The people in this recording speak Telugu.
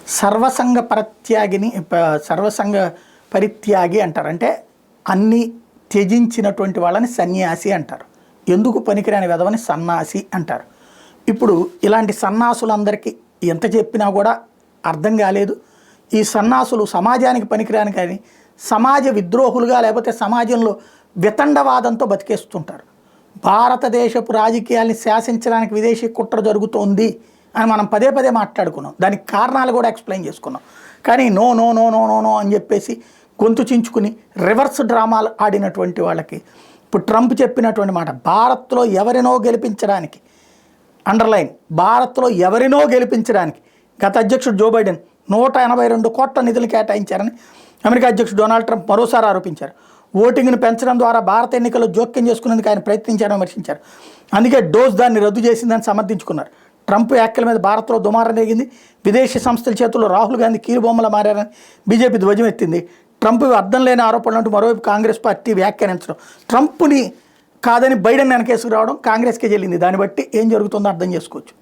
సర్వసంగ పరిత్యాగిని సర్వసంగ పరిత్యాగి అంటారు. అంటే అన్ని త్యజించినటువంటి వాళ్ళని సన్యాసి అంటారు. ఎందుకు పనికిరాని వెధవని సన్నాసి అంటారు. ఇప్పుడు ఇలాంటి సన్నాసులందరికీ ఎంత చెప్పినా కూడా అర్థం కాలేదు. ఈ సన్నాసులు సమాజానికి పనికిరాని కానీ సమాజ విద్రోహులుగా లేకపోతే సమాజంలో వితండవాదంతో బతికేస్తుంటారు. భారతదేశపు రాజకీయాల్ని శాసించడానికి విదేశీ కుట్ర జరుగుతోంది అని మనం పదే పదే మాట్లాడుకున్నాం. దానికి కారణాలు కూడా ఎక్స్ప్లెయిన్ చేసుకున్నాం. కానీ no no no no no no అని చెప్పేసి గొంతు చించుకుని రివర్స్ డ్రామాలు ఆడినటువంటి వాళ్ళకి ఇప్పుడు ట్రంప్ చెప్పినటువంటి మాట, భారత్లో ఎవరినో గెలిపించడానికి, అండర్లైన్, భారత్లో ఎవరినో గెలిపించడానికి గత అధ్యక్షుడు జో బైడెన్ 182 కోట్ల నిధులు కేటాయించారని అమెరికా అధ్యక్షుడు డొనాల్డ్ ట్రంప్ మరోసారి ఆరోపించారు. ఓటింగ్ను పెంచడం ద్వారా భారత ఎన్నికల్లో జోక్యం చేసుకునేందుకు ఆయన ప్రయత్నించారని విమర్శించారు. అందుకే డోస్ దాన్ని రద్దు చేసిందని సమర్థించుకున్నారు. ట్రంప్ వ్యాఖ్యల మీద భారత్లో దుమారం రేగింది. విదేశీ సంస్థల చేతుల్లో రాహుల్ గాంధీ కీలుబొమ్మలా మారారని బీజేపీ ధ్వజం ఎత్తింది. ట్రంప్ అర్థం లేని ఆరోపణలు అంటూ మరోవైపు కాంగ్రెస్ పార్టీ వ్యాఖ్యానించడం, ట్రంప్ని కాదని బైడెన్ వెనకేసుకు రావడం కాంగ్రెస్కే చెల్లింది. దాన్ని బట్టి ఏం జరుగుతుందో అర్థం చేసుకోవచ్చు.